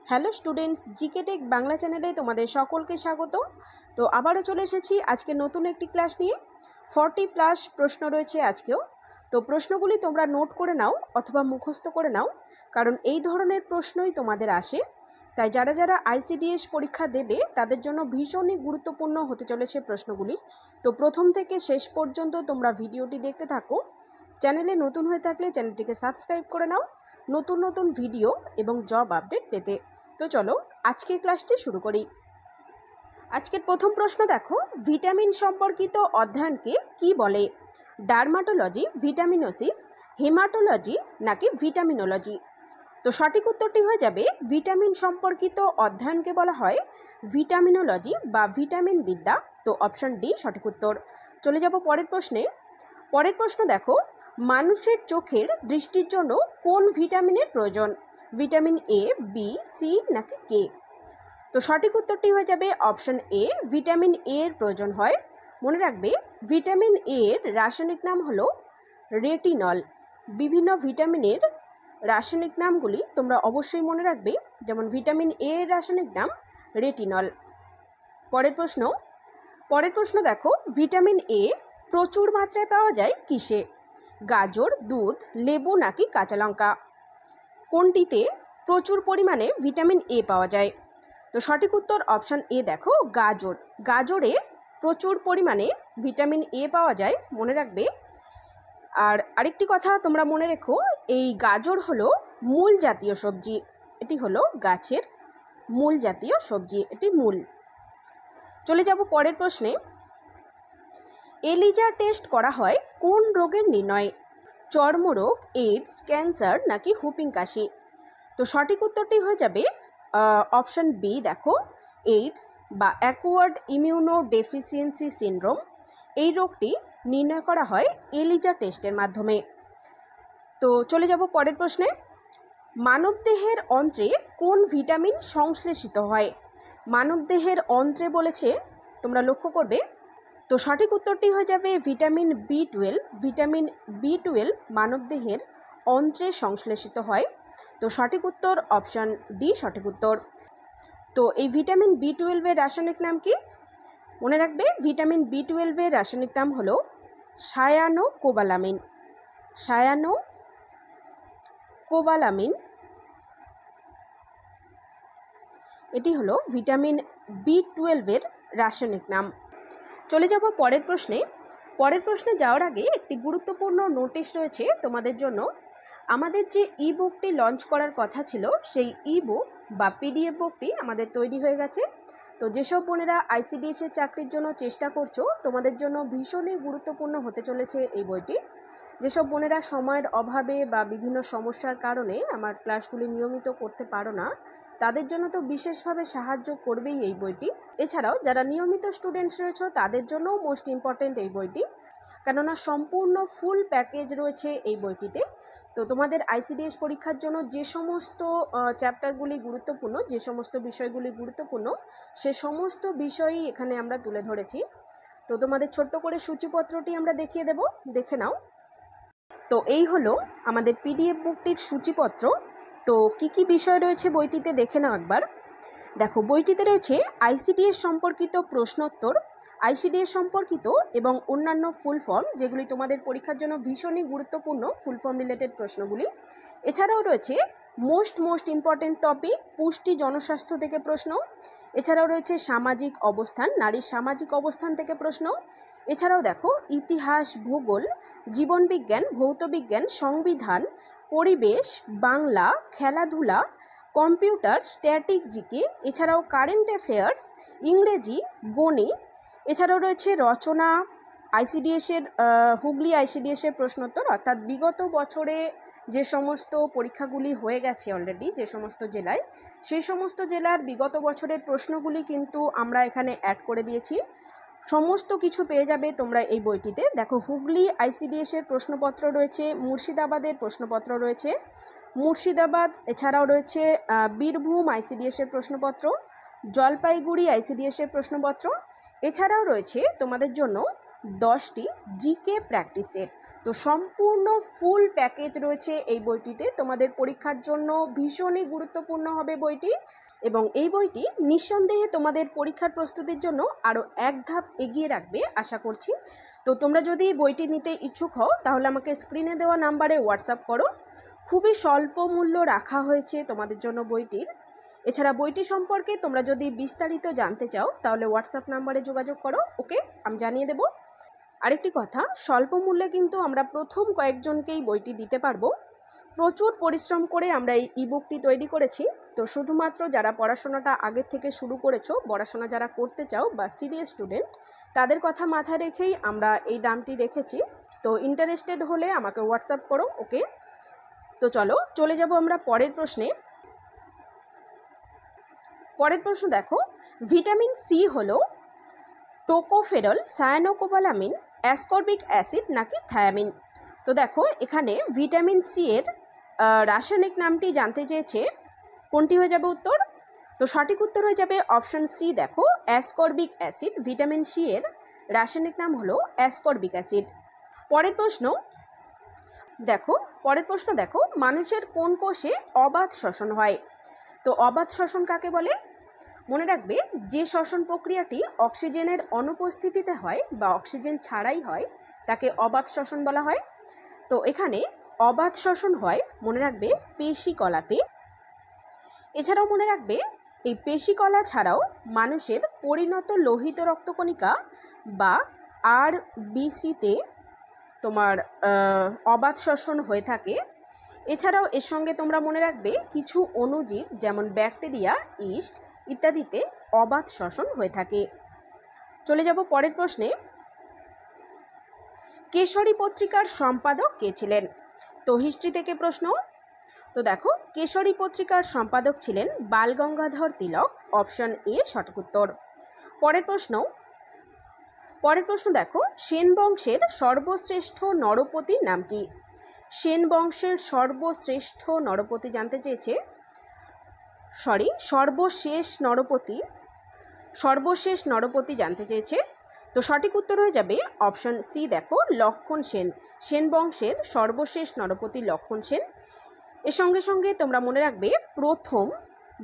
Hello students, GK tech Bangla চ্যানেলে তোমাদের সকলকে স্বাগত। তো আবারও চলে এসেছি আজকে নতুন একটি ক্লাস নিয়ে। 40+ প্রশ্ন রয়েছে আজকেও। তো প্রশ্নগুলি তোমরা নোট করে নাও অথবা মুখস্থ করে নাও, কারণ এই ধরনের প্রশ্নই তোমাদের আসে। তাই যারা যারা আইসিডিএস পরীক্ষা দেবে তাদের জন্য ভীষণই গুরুত্বপূর্ণ হতে চলেছে প্রশ্নগুলি। তো প্রথম থেকে শেষ পর্যন্ত তোমরা ভিডিওটি দেখতে থাকো। চ্যানেলে নতুন হয়ে থাকলে চ্যানেলটিকে সাবস্ক্রাইব করে নাও নতুন নতুন ভিডিও এবং জব আপডেট পেতে। তো চলো আজকের ক্লাসটি শুরু করি। আজকের প্রথম প্রশ্ন দেখো, ভিটামিন সম্পর্কিত অধ্যয়নকে কি বলে? ডার্মাটোলজি, ভিটামিনোসিস, হেমাটোলজি নাকি ভিটামিনোলজি? তো সঠিক উত্তরটি হয়ে যাবে ভিটামিন সম্পর্কিত অধ্যয়নকে বলা হয় ভিটামিনোলজি বা ভিটামিন বিদ্যা। তো অপশন ডি সঠিক উত্তর। চলে যাব পরের প্রশ্নে। পরের প্রশ্ন দেখো, মানুষের চোখের দৃষ্টির জন্য কোন ভিটামিনের প্রয়োজন? ভিটামিন এ, বি, সি নাকি কে? তো সঠিক উত্তরটি হয়ে যাবে অপশন এ, ভিটামিন এ এর প্রয়োজন হয়। মনে রাখবে ভিটামিন এ এর রাসায়নিক নাম হলো রেটিনল। বিভিন্ন ভিটামিনের রাসায়নিক নামগুলি তোমরা অবশ্যই মনে রাখবে, যেমন ভিটামিন এ এর রাসায়নিক নাম রেটিনল। পরের প্রশ্ন দেখো, ভিটামিন এ প্রচুর মাত্রায় পাওয়া যায় কিসে? গাজর, দুধ, লেবু নাকি কাঁচা লঙ্কা? কোনটিতে প্রচুর পরিমাণে ভিটামিন এ পাওয়া যায়? তো সঠিক উত্তর অপশান এ দেখো, গাজর। গাজরে প্রচুর পরিমাণে ভিটামিন এ পাওয়া যায়, মনে রাখবে। আর আরেকটি কথা তোমরা মনে রেখো, এই গাজর হলো মূল জাতীয় সবজি। এটি হলো গাছের মূল জাতীয় সবজি, এটি মূল। চলে যাব পরের প্রশ্নে। এলিজা টেস্ট করা হয় কোন রোগের নির্ণয়ে? চর্মরোগ, এইডস, ক্যান্সার নাকি হুপিং কাশি? তো সঠিক উত্তরটি হয়ে যাবে অপশন বি দেখো, এইডস বা অ্যাকোয়ার্ড ইমিউনো ডেফিসিয়েন্সি সিনড্রোম। এই রোগটি নির্ণয় করা হয় এলিজা টেস্টের মাধ্যমে। তো চলে যাব পরের প্রশ্নে। মানবদেহের অন্ত্রে কোন ভিটামিন সংশ্লেষিত হয়? মানবদেহের অন্ত্রে বলেছে, তোমরা লক্ষ্য করবে। তো সঠিক উত্তরটি হয়ে যাবে ভিটামিন বি12। ভিটামিন বি12 মানবদেহের অন্ত্রে সংশ্লেষিত হয়। তো সঠিক উত্তর অপশান ডি সঠিক উত্তর। তো এই ভিটামিন বি12 এর রাসায়নিক নাম কি? মনে রাখবে ভিটামিন বি12 এর রাসায়নিক নাম হলো সায়ানোকোবালামিন। সায়ানোকোবালামিন, এটি হলো ভিটামিন বি12 এর রাসায়নিক নাম। চলে যাব পরের প্রশ্নে। পরের প্রশ্নে যাওয়ার আগে একটি গুরুত্বপূর্ণ নোটিশ রয়েছে তোমাদের জন্য। আমাদের যে ই বুকটি লঞ্চ করার কথা ছিল, সেই ই বুক বা পিডিএফ বুকটি আমাদের তৈরি হয়ে গেছে। তো যেসব বোনেরা আইসিডিএস এর চাকরির জন্য চেষ্টা করছো, তোমাদের জন্য ভীষণই গুরুত্বপূর্ণ হতে চলেছে এই বইটি। যেসব বোনেরা সময়ের অভাবে বা বিভিন্ন সমস্যার কারণে আমার ক্লাসগুলি নিয়মিত করতে পারো না, তাদের জন্য তো বিশেষভাবে সাহায্য করবেই এই বইটি। এছাড়াও যারা নিয়মিত স্টুডেন্টস রয়েছে তাদের জন্যও মোস্ট ইম্পর্ট্যান্ট এই বইটি, কেননা সম্পূর্ণ ফুল প্যাকেজ রয়েছে এই বইটিতে। তো তোমাদের আইসিডিএস পরীক্ষার জন্য যে সমস্ত চ্যাপ্টারগুলি গুরুত্বপূর্ণ, যে সমস্ত বিষয়গুলি গুরুত্বপূর্ণ, সে সমস্ত বিষয়ই এখানে আমরা তুলে ধরেছি। তো তোমাদের ছোট্ট করে সূচিপত্রটি আমরা দেখিয়ে দেব, দেখে নাও। তো এই হলো আমাদের পিডিএফ বুকটির সূচিপত্র। তো কি কি বিষয় রয়েছে বইটিতে দেখে নাও একবার। দেখো, বইটিতে রয়েছে আইসিডিএস সম্পর্কিত প্রশ্নোত্তর, আইসিডিএস সম্পর্কিত এবং অন্যান্য ফুল ফর্ম, যেগুলি তোমাদের পরীক্ষার জন্য ভীষণই গুরুত্বপূর্ণ, ফুল ফর্ম রিলেটেড প্রশ্নগুলি। এছাড়াও রয়েছে মোস্ট ইম্পর্টেন্ট টপিক, পুষ্টি জনস্বাস্থ্য থেকে প্রশ্ন। এছাড়াও রয়েছে সামাজিক অবস্থান, নারীর সামাজিক অবস্থান থেকে প্রশ্ন। এছাড়াও দেখো ইতিহাস, ভূগোল, জীবনবিজ্ঞান, ভৌতবিজ্ঞান, সংবিধান, পরিবেশ, বাংলা, খেলাধুলা, কম্পিউটার, স্ট্যাটিক জিকে, এছাড়াও কারেন্ট অ্যাফেয়ার্স, ইংরেজি, গণিত। এছাড়াও রয়েছে রচনা, আইসিডিএসের হুগলি আইসিডিএসের প্রশ্নোত্তর, অর্থাৎ বিগত বছরে যে সমস্ত পরীক্ষাগুলি হয়ে গেছে অলরেডি যে সমস্ত জেলায়, সেই সমস্ত জেলার বিগত বছরের প্রশ্নগুলি কিন্তু আমরা এখানে অ্যাড করে দিয়েছি। সমস্ত কিছু পেয়ে যাবে তোমরা এই বইটিতে। দেখো, হুগলি আইসিডিএসের প্রশ্নপত্র রয়েছে, মুর্শিদাবাদের প্রশ্নপত্র রয়েছে, মুর্শিদাবাদ। এছাড়াও রয়েছে বীরভূম আইসিডিএসের প্রশ্নপত্র, জলপাইগুড়ি আইসিডিএসের প্রশ্নপত্র। এছাড়াও রয়েছে তোমাদের জন্য 10টি জিকে প্র্যাকটিস সেট। তো সম্পূর্ণ ফুল প্যাকেজ রয়েছে এই বইটিতে। তোমাদের পরীক্ষার জন্য ভীষণই গুরুত্বপূর্ণ হবে বইটি, এবং এই বইটি নিঃসন্দেহে তোমাদের পরীক্ষার প্রস্তুতির জন্য আরও এক ধাপ এগিয়ে রাখবে আশা করছি। তো তোমরা যদি বইটি নিতে ইচ্ছুক হও তাহলে আমাকে স্ক্রিনে দেওয়া নাম্বারে হোয়াটসঅ্যাপ করো। খুবই স্বল্প মূল্য রাখা হয়েছে তোমাদের জন্য বইটির। এছাড়া বইটি সম্পর্কে তোমরা যদি বিস্তারিত জানতে চাও তাহলে হোয়াটসঅ্যাপ নাম্বারে যোগাযোগ করো। ওকে, আমি জানিয়ে দেবো। আরেকটি কথা, স্বল্প মূল্যে কিন্তু আমরা প্রথম কয়েকজনকেই বইটি দিতে পারবো। প্রচুর পরিশ্রম করে আমরা এই ইবুকটি তৈরি করেছি। তো শুধুমাত্র যারা পড়াশোনাটা আগের থেকে শুরু করেছো, পড়াশোনা যারা করতে চাও বা সিরিয়াস স্টুডেন্ট, তাদের কথা মাথায় রেখেই আমরা এই দামটি রেখেছি। তো ইন্টারেস্টেড হলে আমাকে হোয়াটসঅ্যাপ করো। ওকে, তো চলো চলে যাব আমরা পরের প্রশ্নে। পরের প্রশ্ন দেখো, ভিটামিন সি হলো টোকোফেরল, সায়ানোকোবালামিন, অ্যাসকর্বিক অ্যাসিড নাকি থায়ামিন? তো দেখো এখানে ভিটামিন সি এর রাসায়নিক নামটি জানতে চেয়েছে। কোনটি হয়ে যাবে উত্তর? তো সঠিক উত্তর হয়ে যাবে অপশন সি। দেখো অ্যাসকর্বিক অ্যাসিড, ভিটামিন সি এর রাসায়নিক নাম হলো অ্যাসকর্বিক অ্যাসিড। পরের প্রশ্ন দেখো, মানুষের কোন কোষে অবাধ শ্বসন হয়? তো অবাধ শ্বসন কাকে বলে? মনে রাখবে, যে শ্বসন প্রক্রিয়াটি অক্সিজেনের অনুপস্থিতিতে হয় বা অক্সিজেন ছাড়াই হয় তাকে অবাধ শ্বসন বলা হয়। তো এখানে অবাধ শ্বসন হয় মনে রাখবে পেশিকলাতে। এছাড়াও মনে রাখবে, এই পেশিকলা ছাড়াও মানুষের পরিণত লোহিত রক্তকণিকা বা আরবিসিতে তোমার অবাধ শ্বসন হয়ে থাকে। এছাড়াও এর সঙ্গে তোমরা মনে রাখবে কিছু অণুজীব যেমন ব্যাকটেরিয়া, ইস্ট ইত্যাদিতে অবাধ শ্বসন হয়ে থাকে। চলে যাব পরের প্রশ্নে। কেশরী পত্রিকার সম্পাদক কে ছিলেন? তো হিস্ট্রি থেকে প্রশ্ন। তো দেখো কেশরী পত্রিকার সম্পাদক ছিলেন বালগঙ্গাধর তিলক, অপশন এ সঠিক উত্তর। পরের প্রশ্ন দেখো, সেন বংশের সর্বশ্রেষ্ঠ নরপতির নাম কি? সেন বংশের সর্বশ্রেষ্ঠ নরপতি জানতে চেয়েছে। সর্বশেষ নরপতি জানতে চেয়েছে। তো সঠিক উত্তর হয়ে যাবে অপশন সি। দেখো লক্ষণ সেন, সেন বংশের সর্বশেষ নরপতি লক্ষণ সেন। এর সঙ্গে সঙ্গে তোমরা মনে রাখবে প্রথম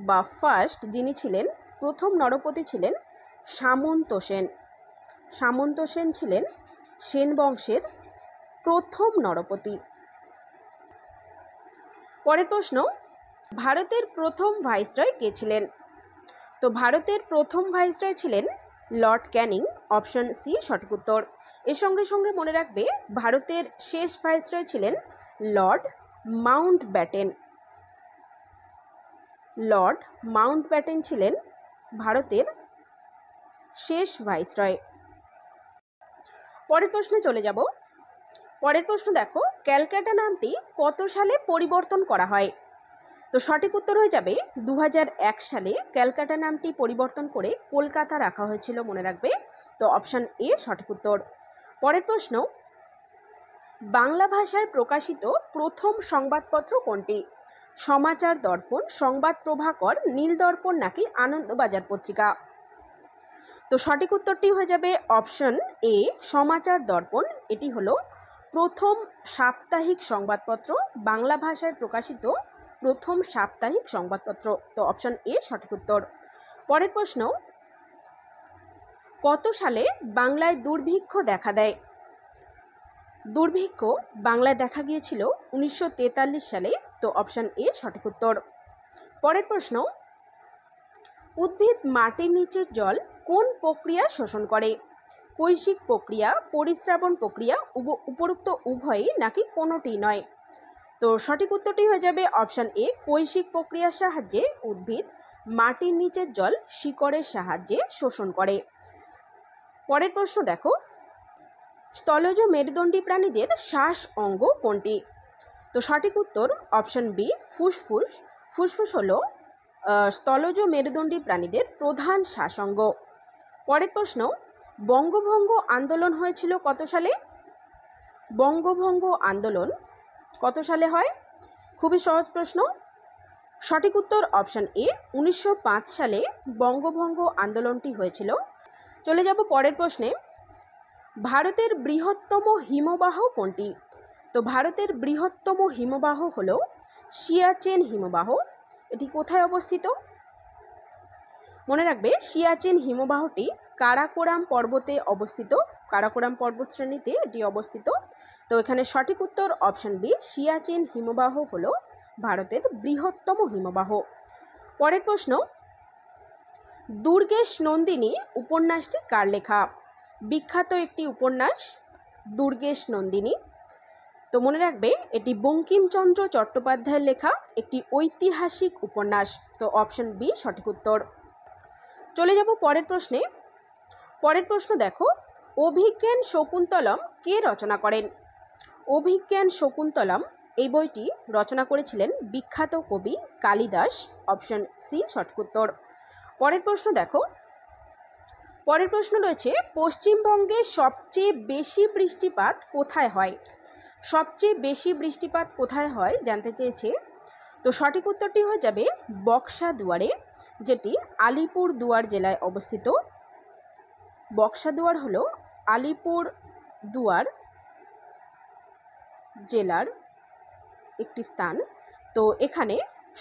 বা ফার্স্ট যিনি ছিলেন, প্রথম নরপতি ছিলেন সামন্ত সেন। সামন্ত সেন ছিলেন সেন বংশের প্রথম নরপতি। পরের প্রশ্ন, ভারতের প্রথম ভাইসরয় কে ছিলেন? তো ভারতের প্রথম ভাইসরয় ছিলেন লর্ড ক্যানিং, অপশন সি সঠিক উত্তর। এর সঙ্গে সঙ্গে মনে রাখবে ভারতের শেষ ভাইসরয় ছিলেন লর্ড মাউন্টব্যাটেন। লর্ড মাউন্টব্যাটেন ছিলেন ভারতের শেষ ভাইসরয়। পরের প্রশ্নে চলে যাব। পরের প্রশ্ন দেখো, ক্যালকাটা নামটি কত সালে পরিবর্তন করা হয়? তো সঠিক উত্তর হয়ে যাবে 2001 সালে ক্যালকাটা নামটি পরিবর্তন করে কলকাতা রাখা হয়েছিল মনে রাখবে। তো অপশান এ সঠিক উত্তর। পরের প্রশ্ন, বাংলা ভাষায় প্রকাশিত প্রথম সংবাদপত্র কোনটি? সমাচার দর্পণ, সংবাদ প্রভাকর, নীল দর্পণ নাকি আনন্দবাজার পত্রিকা? তো সঠিক উত্তরটি হয়ে যাবে অপশন এ সমাচার দর্পণ। এটি হলো প্রথম সাপ্তাহিক সংবাদপত্র, বাংলা ভাষায় প্রকাশিত প্রথম সাপ্তাহিক সংবাদপত্র। তো অপশন এ সঠিক উত্তর। পরের প্রশ্ন, কত সালে বাংলায় দুর্ভিক্ষ দেখা দেয়? দুর্ভিক্ষ বাংলায় দেখা গিয়েছিল 1943 সালে। তো অপশন এ সঠিক উত্তর। পরের প্রশ্ন, উদ্ভিদ মাটির নিচের জল কোন প্রক্রিয়া শোষণ করে? কৈশিক প্রক্রিয়া, পরিস্রাবণ প্রক্রিয়া, উপরোক্ত উভয়ই নাকি কোনোটি নয়? তো সঠিক উত্তরটি হয়ে যাবে অপশান এ কৈশিক প্রক্রিয়ার সাহায্যে উদ্ভিদ মাটির নিচের জল শিকড়ের সাহায্যে শোষণ করে। পরের প্রশ্ন দেখো, স্থলজ মেরুদণ্ডী প্রাণীদের শ্বাস অঙ্গ কোনটি? তো সঠিক উত্তর অপশান বি ফুসফুস। ফুসফুস হলো স্থলজ মেরুদণ্ডী প্রাণীদের প্রধান শ্বাসঙ্গ। পরের প্রশ্ন, বঙ্গভঙ্গ আন্দোলন হয়েছিল কত সালে? বঙ্গভঙ্গ আন্দোলন কত সালে হয়? খুবই সহজ প্রশ্ন। সঠিক উত্তর অপশান এ 1905 সালে বঙ্গভঙ্গ আন্দোলনটি হয়েছিল। চলে যাব পরের প্রশ্নে। ভারতের বৃহত্তম হিমবাহ কোনটি? তো ভারতের বৃহত্তম হিমবাহ হলো সিয়াচেন হিমবাহ। এটি কোথায় অবস্থিত? মনে রাখবে, সিয়াচেন হিমবাহটি কারাকোরাম পর্বতে অবস্থিত। কারাকোরাম পর্বতশ্রেণীতে এটি অবস্থিত। তো এখানে সঠিক উত্তর অপশন বি, সিয়াচেন হিমবাহ হলো ভারতের বৃহত্তম হিমবাহ। পরের প্রশ্ন, দুর্গেশ নন্দিনী উপন্যাসটি কার লেখা? বিখ্যাত একটি উপন্যাস দুর্গেশ নন্দিনী। তো মনে রাখবে, এটি বঙ্কিমচন্দ্র চট্টোপাধ্যায়ের লেখা একটি ঐতিহাসিক উপন্যাস। তো অপশন বি সঠিক উত্তর। চলে যাব পরের প্রশ্নে। পরের প্রশ্ন দেখো, অভিজ্ঞান শকুন্তলম কে রচনা করেন? অভিজ্ঞান শকুন্তলম এই বইটি রচনা করেছিলেন বিখ্যাত কবি কালিদাস। অপশন সি সঠিক উত্তর। পরের প্রশ্ন দেখো, পরের প্রশ্ন রয়েছে, পশ্চিমবঙ্গে সবচেয়ে বেশি বৃষ্টিপাত কোথায় হয়? সবচেয়ে বেশি বৃষ্টিপাত কোথায় হয় জানতে চেয়েছে। তো সঠিক উত্তরটি হয়ে যাবে বক্সাদুয়ারে, যেটি আলিপুর দুয়ার জেলায় অবস্থিত। বক্সাদুয়ার হলো আলিপুর দুয়ার জেলার একটি স্থান। তো এখানে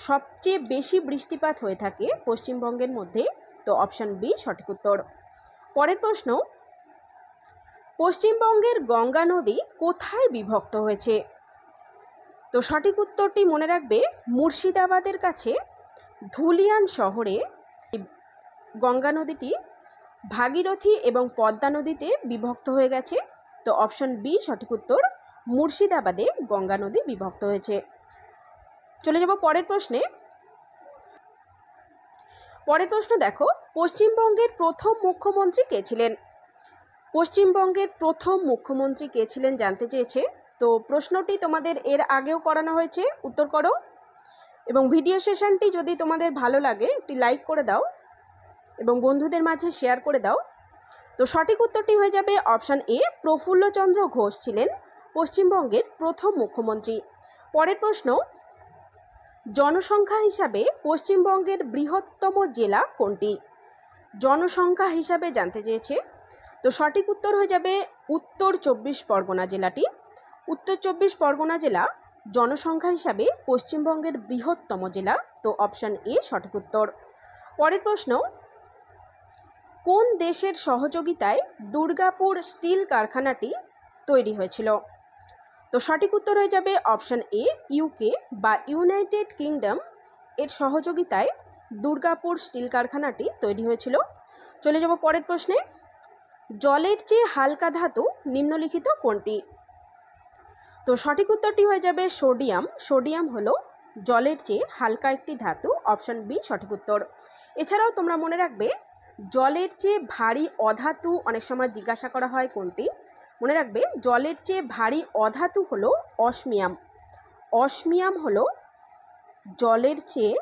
সবচেয়ে বেশি বৃষ্টিপাত হয়ে থাকে পশ্চিমবঙ্গের মধ্যে। তো অপশন বি সঠিক উত্তর। পরের প্রশ্ন, পশ্চিমবঙ্গের গঙ্গা নদী কোথায় বিভক্ত হয়েছে? তো সঠিক উত্তরটি মনে রাখবে, মুর্শিদাবাদের কাছে ধুলিয়ান শহরে গঙ্গা নদীটি ভাগীরথী এবং পদ্মা নদীতে বিভক্ত হয়ে গেছে। তো অপশন বি সঠিক উত্তর, মুর্শিদাবাদে গঙ্গা নদী বিভক্ত হয়েছে। চলে যাব পরের প্রশ্নে। পরের প্রশ্ন দেখো, পশ্চিমবঙ্গের প্রথম মুখ্যমন্ত্রী কে ছিলেন? পশ্চিমবঙ্গের প্রথম মুখ্যমন্ত্রী কে ছিলেন জানতে চেয়েছে। তো প্রশ্নটি তোমাদের এর আগেও করানো হয়েছে, উত্তর করো। এবং ভিডিও সেশনটি যদি তোমাদের ভালো লাগে একটি লাইক করে দাও এবং বন্ধুদের মাঝে শেয়ার করে দাও। তো সঠিক উত্তরটি হয়ে যাবে অপশান এ, প্রফুল্লচন্দ্র ঘোষ ছিলেন পশ্চিমবঙ্গের প্রথম মুখ্যমন্ত্রী। পরের প্রশ্ন, জনসংখ্যা হিসাবে পশ্চিমবঙ্গের বৃহত্তম জেলা কোনটি? জনসংখ্যা হিসাবে জানতে চেয়েছে। তো সঠিক উত্তর হয়ে যাবে উত্তর 24 পরগনা জেলাটি। উত্তর 24 পরগনা জেলা জনসংখ্যা হিসাবে পশ্চিমবঙ্গের বৃহত্তম জেলা। তো অপশান এ সঠিক উত্তর। পরের প্রশ্ন, কোন দেশের সহযোগিতায় দুর্গাপুর স্টিল কারখানাটি তৈরি হয়েছিল? তো সঠিক উত্তর হয়ে যাবে অপশান এ, ইউকে বা ইউনাইটেড কিংডম এর সহযোগিতায় দুর্গাপুর স্টিল কারখানাটি তৈরি হয়েছিল। চলে যাব পরের প্রশ্নে, জলের চেয়ে হালকা ধাতু নিম্নলিখিত কোনটি? তো সঠিক উত্তরটি হয়ে যাবে সোডিয়াম। সোডিয়াম হলো জলের চেয়ে হালকা একটি ধাতু। অপশান বি সঠিক উত্তর। এছাড়াও তোমরা মনে রাখবে, জলের চেয়ে ভারী অধাতু অনেক সময় জিজ্ঞাসা করা হয় কোনটি। মনে রাখবে, জলের চেয়ে ভারী অধাতু হলো অসমিয়াম। অসমিয়াম হলো জলের চেয়ে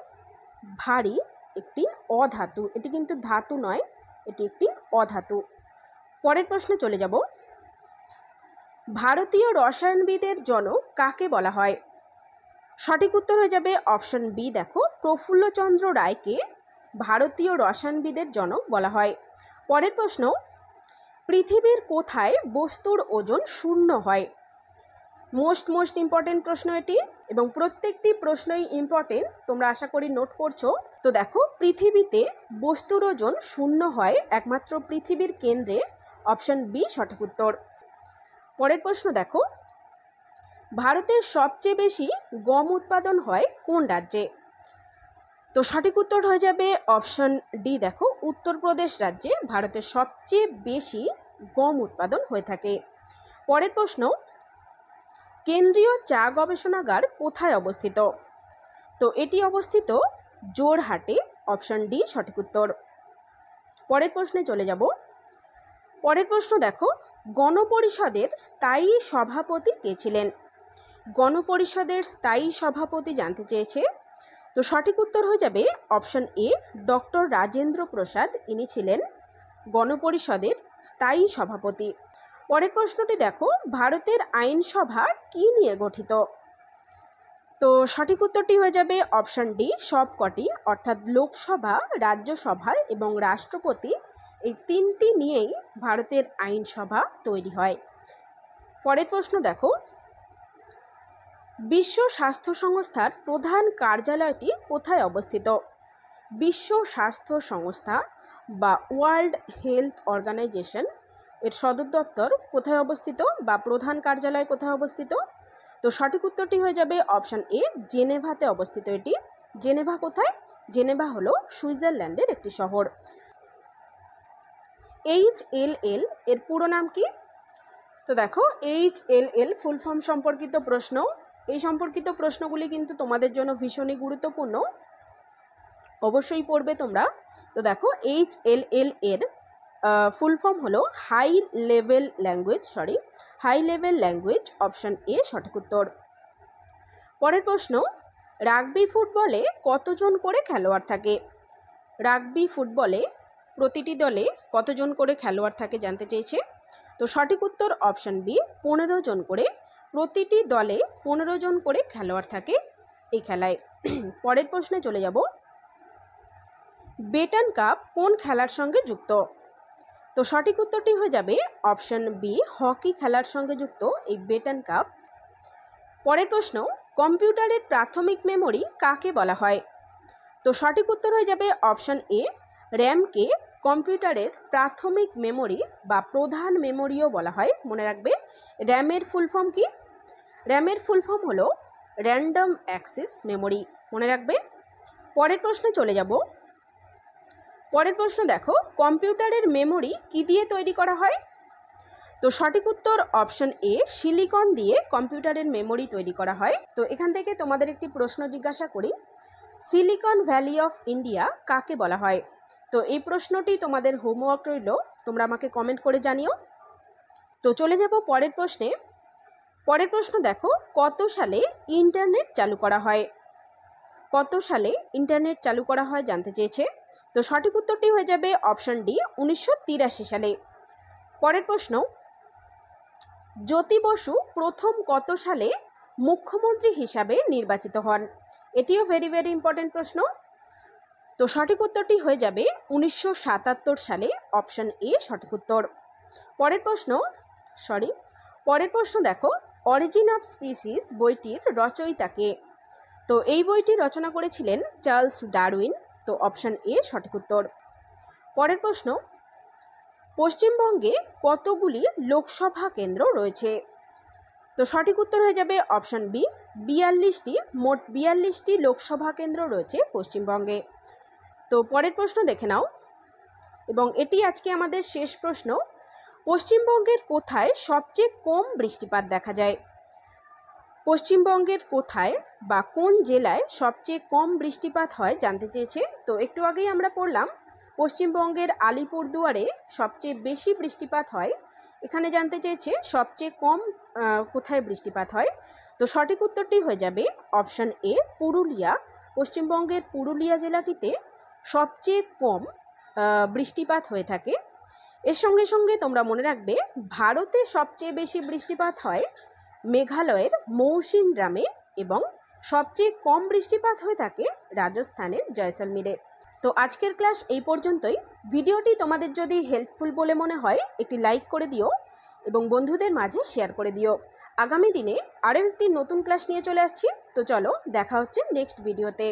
ভারী একটি অধাতু। এটি কিন্তু ধাতু নয়, এটি একটি অধাতু। পরের প্রশ্নে চলে যাব, ভারতীয় রসায়নবিদের জনক কাকে বলা হয়? সঠিক উত্তর হয়ে যাবে অপশন বি, দেখো, প্রফুল্লচন্দ্র রায়কে ভারতীয় রসায়নবিদের জনক বলা হয়। পরের প্রশ্ন, পৃথিবীর কোথায় বস্তুর ওজন শূন্য হয়? মোস্ট ইম্পর্টেন্ট প্রশ্ন এটি, এবং প্রত্যেকটি প্রশ্নই ইম্পর্টেন্ট, তোমরা আশা করি নোট করছো। তো দেখো, পৃথিবীতে বস্তুর ওজন শূন্য হয় একমাত্র পৃথিবীর কেন্দ্রে। অপশন বি সঠিক উত্তর। পরের প্রশ্ন দেখো, ভারতের সবচেয়ে বেশি গম উৎপাদন হয় কোন রাজ্যে? তো সঠিক উত্তর হয়ে যাবে অপশন ডি, দেখো, উত্তরপ্রদেশ রাজ্যে ভারতের সবচেয়ে বেশি গম উৎপাদন হয়ে থাকে। পরের প্রশ্ন, কেন্দ্রীয় চা গবেষণাগার কোথায় অবস্থিত? তো এটি অবস্থিত জোরহাটে। অপশন ডি সঠিক উত্তর। পরের প্রশ্নে চলে যাব। পরের প্রশ্ন দেখো, গণপরিষদের স্থায়ী সভাপতি কে ছিলেন? গণপরিষদের স্থায়ী সভাপতি জানতে চেয়েছে। তো সঠিক উত্তর হয়ে যাবে option A, doctor Rajendra Prasad. ইনি ছিলেন গণপরিষদের স্থায়ী সভাপতি। পরের প্রশ্নটি দেখো, ভারতের আইনসভা কি নিয়ে গঠিত? তো সঠিক উত্তরটি হয়ে যাবে অপশন ডি, সবকটি, অর্থাৎ লোকসভা, রাজ্যসভা এবং রাষ্ট্রপতি এই তিনটি নিয়েই ভারতের আইনসভা তৈরি হয়। পরের প্রশ্ন দেখো, বিশ্ব স্বাস্থ্য সংস্থার প্রধান কার্যালয়টি কোথায় অবস্থিত? বিশ্ব স্বাস্থ্য সংস্থা বা ওয়ার্ল্ড হেলথ অর্গানাইজেশন এর সদর দপ্তর কোথায় অবস্থিত বা প্রধান কার্যালয় কোথায় অবস্থিত? তো সঠিক উত্তরটি হয়ে যাবে অপশান এ, জেনেভাতে অবস্থিত এটি। জেনেভা কোথায়? জেনেভা হলো সুইজারল্যান্ডের একটি শহর। HLL এর পুরো নাম কি? তো দেখো, HLL ফুল ফর্ম সম্পর্কিত প্রশ্ন, এই সম্পর্কিত প্রশ্নগুলি কিন্তু তোমাদের জন্য ভীষণই গুরুত্বপূর্ণ, অবশ্যই পড়বে তোমরা। তো দেখো, HLL এর ফুল ফর্ম হলো high level language, option A সঠিক উত্তর। পরের প্রশ্ন, রাগবি ফুটবলে কতজন করে খেলোয়াড় থাকে? রাগবি ফুটবলে প্রতিটি দলে কতজন করে খেলোয়াড় থাকে জানতে চেয়েছে। তো সঠিক উত্তর অপশান বি, 15 জন করে। প্রতিটি দলে 15 জন করে খেলোয়াড় থাকে এই খেলায়। পরের প্রশ্নে চলে যাব, বেটন কাপ কোন খেলার সঙ্গে যুক্ত? তো সঠিক উত্তরটি হয়ে যাবে অপশান বি, হকি খেলার সঙ্গে যুক্ত এই বেটন কাপ। পরের প্রশ্ন, কম্পিউটারের প্রাথমিক মেমোরি কাকে বলা হয়? তো সঠিক উত্তর হয়ে যাবে অপশান এ, র্যামকে কম্পিউটারের প্রাথমিক মেমোরি বা প্রধান মেমোরিও বলা হয়। মনে রাখবে, র্যামের ফুল ফর্ম কি? র্যামের ফুল ফর্ম হলো র্যান্ডম অ্যাক্সেস মেমোরি, মনে রাখবে। পরের প্রশ্নে চলে যাব। পরের প্রশ্ন দেখো, কম্পিউটারের মেমোরি কি দিয়ে তৈরি করা হয়? তো সঠিক উত্তর অপশন এ, সিলিকন দিয়ে কম্পিউটারের মেমোরি তৈরি করা হয়। তো এখান থেকে তোমাদের একটি প্রশ্ন জিজ্ঞাসা করি, সিলিকন ভ্যালি অফ ইন্ডিয়া কাকে বলা হয়? তো এই প্রশ্নটি তোমাদের হোমওয়ার্ক রইল, তোমরা আমাকে কমেন্ট করে জানিও। তো চলে যাব পরের প্রশ্নে। পরের প্রশ্ন দেখো, কত সালে ইন্টারনেট চালু করা হয়? কত সালে ইন্টারনেট চালু করা হয় জানতে চেয়েছে। তো সঠিক উত্তরটি হয়ে যাবে অপশন ডি, 1983 সালে। পরের প্রশ্ন, জ্যোতি বসু প্রথম কত সালে মুখ্যমন্ত্রী হিসাবে নির্বাচিত হন? এটিও ভেরি ভেরি ইম্পর্টেন্ট প্রশ্ন। তো সঠিক উত্তরটি হয়ে যাবে 1977 সালে, অপশন এ সঠিক উত্তর। পরের প্রশ্ন দেখো, অরিজিন অফ স্পিসিস বইটির রচয়িতা কে? তো এই বইটি রচনা করেছিলেন চার্লস ডারউইন। তো অপশন এ সঠিক উত্তর। পরের প্রশ্ন, পশ্চিমবঙ্গে কতগুলি লোকসভা কেন্দ্র রয়েছে? তো সঠিক উত্তর হয়ে যাবে অপশন বি, 42টি। মোট 42টি লোকসভা কেন্দ্র রয়েছে পশ্চিমবঙ্গে। তো পরের প্রশ্ন দেখে নাও, এবং এটি আজকে আমাদের শেষ প্রশ্ন। পশ্চিমবঙ্গের কোথায় সবচেয়ে কম বৃষ্টিপাত দেখা যায়? পশ্চিমবঙ্গের কোথায় বা কোন জেলায় সবচেয়ে কম বৃষ্টিপাত হয় জানতে চেয়েছে। তো একটু আগেই আমরা পড়লাম, পশ্চিমবঙ্গের আলিপুরদুয়ারে সবচেয়ে বেশি বৃষ্টিপাত হয়। এখানে জানতে চেয়েছে সবচেয়ে কম কোথায় বৃষ্টিপাত হয়। তো সঠিক উত্তরটি হয়ে যাবে অপশন এ, পুরুলিয়া। পশ্চিমবঙ্গের পুরুলিয়া জেলাটিতে সবচেয়ে কম বৃষ্টিপাত হয়ে থাকে। এর সঙ্গে সঙ্গে তোমরা মনে রাখবে, ভারতে সবচেয়ে বেশি বৃষ্টিপাত হয় মেঘালয়ের মৌসিনরামে, এবং সবচেয়ে কম বৃষ্টিপাত হয়ে থাকে রাজস্থানের জয়সলমীরে। তো আজকের ক্লাস এই পর্যন্তই। ভিডিওটি তোমাদের যদি হেল্পফুল বলে মনে হয় একটি লাইক করে দিও এবং বন্ধুদের মাঝে শেয়ার করে দিও। আগামী দিনে আরও একটি নতুন ক্লাস নিয়ে চলে আসছি। তো চলো, দেখা হচ্ছে নেক্সট ভিডিওতে।